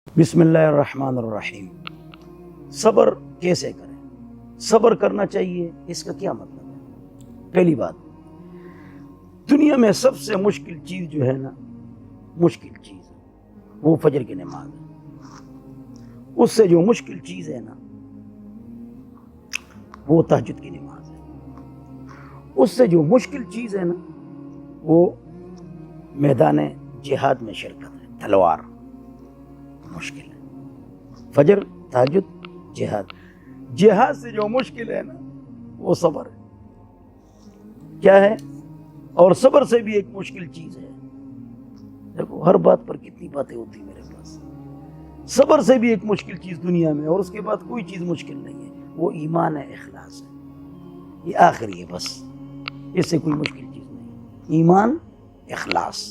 بسم اللہ الرحمن الرحیم۔ صبر کیسے کریں؟ صبر کرنا چاہیے، اس کا کیا مطلب ہے؟ پہلی بات، دنیا میں سب سے مشکل چیز جو ہے نا، مشکل چیز وہ فجر کی نماز ہے۔ اس سے جو مشکل چیز ہے نا وہ تہجد کی نماز ہے۔ اس سے جو مشکل چیز ہے نا وہ میدان جہاد میں شرکت ہے، تلوار مشکل ہے۔ فجر، تہجد، جہاد۔ جہاد سے جو مشکل ہے نا وہ صبر ہے۔ کیا ہے؟ اور صبر سے بھی ایک مشکل چیز ہے۔ دیکھو ہر بات پر کتنی باتیں ہوتی میرے پاس۔ صبر سے بھی ایک مشکل چیز دنیا میں، اور اس کے بعد کوئی چیز مشکل نہیں ہے، وہ ایمان ہے، اخلاص ہے۔ یہ آخری ہے، بس اس سے کوئی مشکل چیز نہیں۔ ایمان، اخلاص۔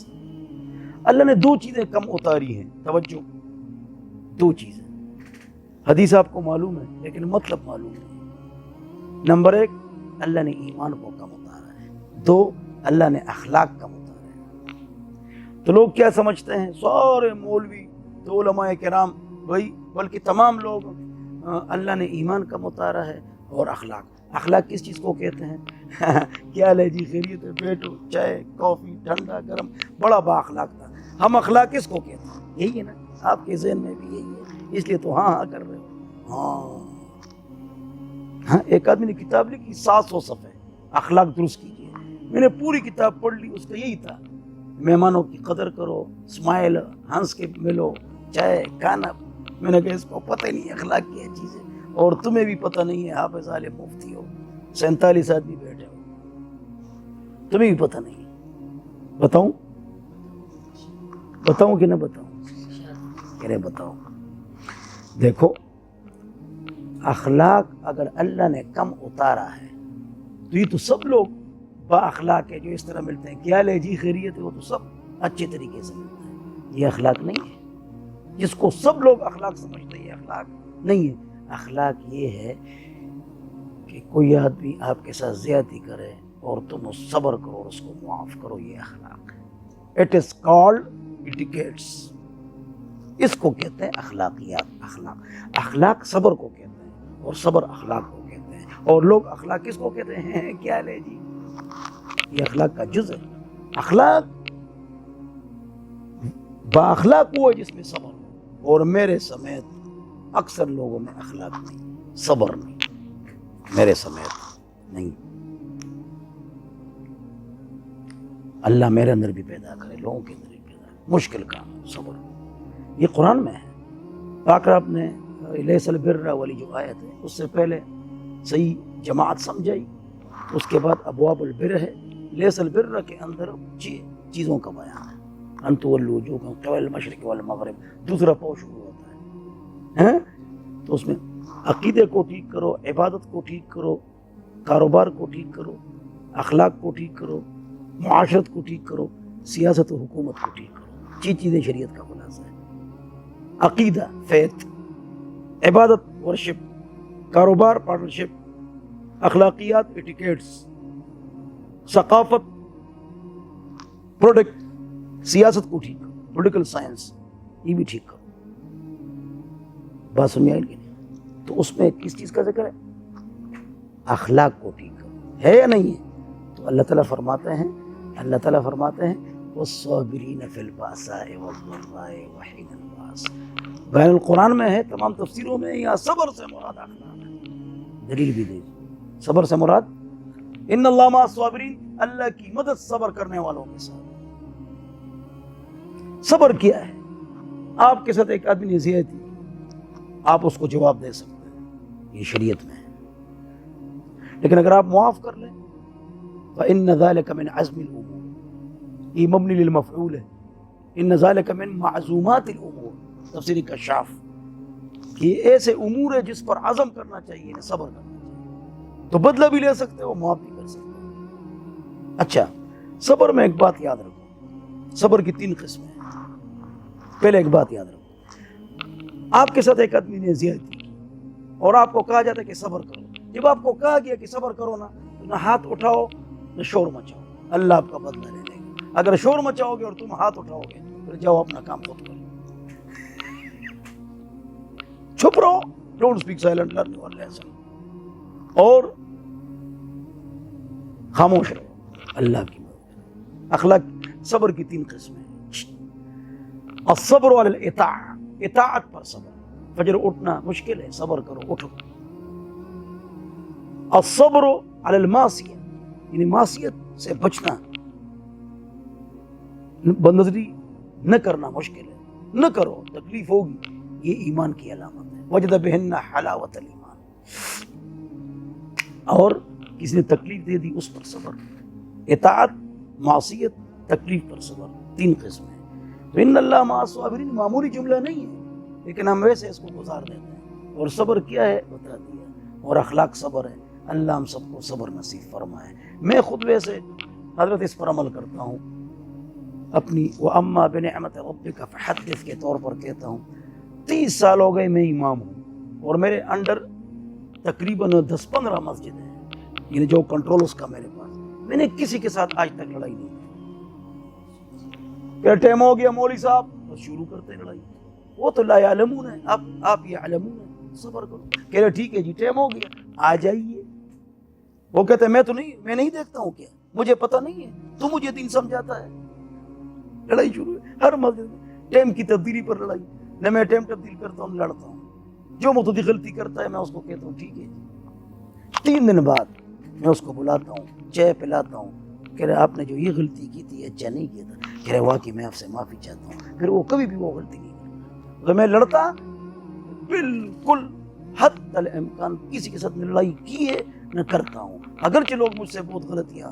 اللہ نے دو چیزیں کم اتاری ہیں، توجہ، دو چیزیں۔ حدیث آپ کو معلوم ہے لیکن مطلب معلوم نہیں۔ نمبر ایک، اللہ نے ایمان کو کم اتارا ہے۔ دو، اللہ نے اخلاق کم اتارا ہے۔ تو لوگ کیا سمجھتے ہیں؟ سارے مولوی تو علماء کرام بھائی، بلکہ تمام لوگ، اللہ نے ایمان کم اتارا ہے اور اخلاق۔ اخلاق کس چیز کو کہتے ہیں؟ کیا لے جی، خیریت ہے، بیٹھو، چائے، کافی، ٹھنڈا، گرم، بڑا با اخلاق تھا۔ ہم اخلاق کس کو کہتے ہیں؟ یہی ہے نا، آپ کے ذہن میں بھی یہی ہے، اس لیے تو ہاں ہاں کر رہے ہو۔ ہاں، ایک آدمی نے کتاب لکھی 700 صفحے، اخلاق درست کیجیے۔ میں نے پوری کتاب پڑھ لی، اس کا یہی تھا، مہمانوں کی قدر کرو، اسمائل، ہنس کے ملو، چائے، کھانا۔ میں نے کہا اس کو پتہ ہی نہیں اخلاق کی چیز ہے، اور تمہیں بھی پتہ نہیں ہے، حافظ عالم مفتی ہو، 47 آدمی بیٹھے ہو، تمہیں بھی پتہ نہیں۔ بتاؤں کہ نہ بتاؤں؟ کہہ بتاؤ۔ دیکھو، اخلاق اگر اللہ نے کم اتارا ہے تو یہ تو سب لوگ با اخلاق ہے جو اس طرح ملتے ہیں، کیا لے جی، خیریت ہے، وہ تو سب اچھے طریقے سے ملتے ہیں۔ یہ اخلاق نہیں ہے، جس کو سب لوگ اخلاق سمجھتے ہیں، یہ اخلاق نہیں ہے۔ اخلاق یہ ہے کہ کوئی آدمی آپ کے ساتھ زیادتی کرے اور تم اس صبر کرو اور اس کو معاف کرو، یہ اخلاق ہے۔ It is called etiquettes. اس کو کہتے ہیں اخلاقیات۔ اخلاق صبر کو کہتے ہیں، اور صبر اخلاق کو کہتے ہیں۔ اور لوگ اخلاق کس کو کہتے ہیں؟ کیا لے جی، یہ اخلاق کا جز ہے۔ اخلاق با اخلاق وہ ہے جس میں صبر ہو، اور میرے سمیت اکثر لوگوں میں اخلاق نہیں، صبر نہیں، میرے سمیت نہیں۔ اللہ میرے اندر بھی پیدا کرے، لوگوں کے اندر بھی پیدا کرے۔ مشکل کام ہے صبر، یہ قرآن میں ہے۔ پاک رب نے لیس البر والی جو آیت ہے اس سے پہلے صحیح جماعت سمجھائی، اس کے بعد ابواب البر ہے۔ لیس البر کے اندر چیزوں کا بیان ہے، ان تولوا وجوہکم قبل المشرق والمغرب، دوسرا پاؤ شروع ہوتا ہے۔ تو اس میں عقیدے کو ٹھیک کرو، عبادت کو ٹھیک کرو، کاروبار کو ٹھیک کرو، اخلاق کو ٹھیک کرو، معاشرت کو ٹھیک کرو، سیاست و حکومت کو ٹھیک کرو۔ چیزیں شریعت کا خلاصہ ہے۔ عقیدہ، فیتھ، عبادت، ورشپ، کاروبار، پارٹنرشپ، اخلاقیات، ایٹیکیٹس، ثقافت، پروڈکٹ، سیاست کو ٹھیک کرو، پولیٹیکل سائنس، یہ بھی ٹھیک کرو۔ بات سمجھ آئی کہ نہیں؟ تو اس میں کس چیز کا ذکر ہے؟ اخلاق کو ٹھیک کرو، ہے یا نہیں ہے؟ تو اللہ تعالیٰ فرماتے ہیں وَالصَّابِرِينَ فِي الْبَأْسَاءِ وَالضَّرَّاءِ وَحِينَ الْبَأْسِ۔ بین القرآن میں ہے، تمام تفسیروں میں، یا صبر سے مراد اخلاق ہے۔ دلیل بھی دے، صبر سے مراد ان اللہ مع الصابرین، اللہ کی مدد صبر کرنے والوں کے ساتھ۔ صبر کیا ہے؟ آپ کے ساتھ ایک آدمی نے زیادتی کی، آپ اس کو جواب دے سکتے ہیں، یہ شریعت میں ہے۔ لیکن اگر آپ معاف کر لیں فإن ذلك من عزم الأمور، یہ مبنی للمفعول ہے۔ ان ذلك من معزومات الامور، تفسیر کشاف، کہ ایسے امور ہے جس پر عزم کرنا چاہیے، صبر کرنا چاہیے، تو بدلہ بھی لے سکتے ہو، معاف بھی کر سکتے ہو۔ اچھا، صبر میں ایک بات یاد رکھو، صبر کی 3 قسمیں ہیں۔ پہلے ایک بات یاد رکھو، آپ کے ساتھ ایک آدمی نے زیادتی کی اور آپ کو کہا جاتا ہے کہ صبر کرو۔ جب آپ کو کہا گیا کہ صبر کرو نا، تو نہ ہاتھ اٹھاؤ نہ شور مچاؤ، اللہ آپ کا بدلہ لے لے گا۔ اگر شور مچاؤ گے اور تم ہاتھ اٹھاؤ گے، پھر جاؤ اپنا کام خود کرو۔ چپ رہو, don't speak silent, learn your lesson, اور خاموش رہو, اللہ کی مدد. اخلاق صبر کی 3 قسمیں. الصبر علی الاطاعہ, اطاعت پر صبر, فجر اٹھنا مشکل ہے, صبر کرو, اٹھو. الصبر علی المعصیہ, یعنی معصیت سے بچنا, بندگی نہ کرنا مشکل ہے, نہ کرو, تکلیف ہوگی, یہ ایمان کی علامت ہے. وجد بہن حلاوت الایمان, اور کسی نے تکلیف دے دی اس پر صبر. اطاعت, معصیت, تکلیف پر صبر, 3 قسم ہے. تو ان اللہ مع الصابرین معمولی جملہ نہیں ہے, لیکن ہم ویسے اس کو گزار دیتے ہیں. اور صبر کیا ہے بتا دیا, اور اخلاق صبر ہے. اللہ ہم سب کو صبر نصیب فرمائے. میں خود ویسے حضرت اس پر عمل کرتا ہوں, اپنی وَأَمَّا بِنِعْمَةِ رَبِّكَ فَحَدِّثْ کے طور پر کہتا ہوں. 30 سال ہو گئے میں امام ہوں, اور میرے انڈر تقریباً 10-15 مسجد ہیں, یعنی جو کنٹرول اس کا میرے پاس. میں نے کسی کے ساتھ آج تک لڑائی نہیں کی. کیا ٹائم ہو گیا مولوی صاحب, بس شروع کرتے ہیں لڑائی. وہ تو لا یعلمون ہے, آپ یعلمون ہے, صبر کرو. کہہ رہے ٹھیک ہے جی, ٹائم ہو گیا, آ جائیے. وہ کہتے ہیں میں نہیں دیکھتا ہوں, کیا مجھے پتہ نہیں ہے, تو مجھے دین سمجھاتا ہے. لڑائی شروع ہے ہر مسجد میں, ٹائم کی تبدیلی پر لڑائی. نہ میں ٹائم تبدیل کرتا ہوں, لڑتا ہوں. جو متعدی غلطی کرتا ہے میں اس کو کہتا ہوں ٹھیک ہے. 3 دن بعد میں اس کو بلاتا ہوں, چائے پلاتا ہوں. کہہ رہے آپ نے جو یہ غلطی کی تھی اچھا نہیں کیا تھا. کہہ رہے واقعی میں آپ سے معافی چاہتا ہوں. پھر وہ کبھی بھی وہ غلطی نہیں کرتا. اگر میں لڑتا بالکل حد الامکان کسی کے ساتھ لڑائی کی ہے نہ کرتا ہوں. اگرچہ لوگ مجھ سے بہت غلطیاں,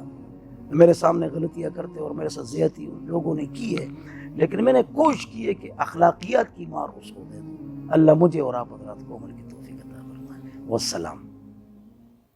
میرے سامنے غلطیاں کرتے اور میرے ساتھ زیادتی لوگوں نے کی ہے, لیکن میں نے کوشش کی ہے کہ اخلاقیات کی مار اس کو دے دوں. اللہ مجھے اور آپ حضرات کو عمل کی توفیق عطا فرمائے. والسلام.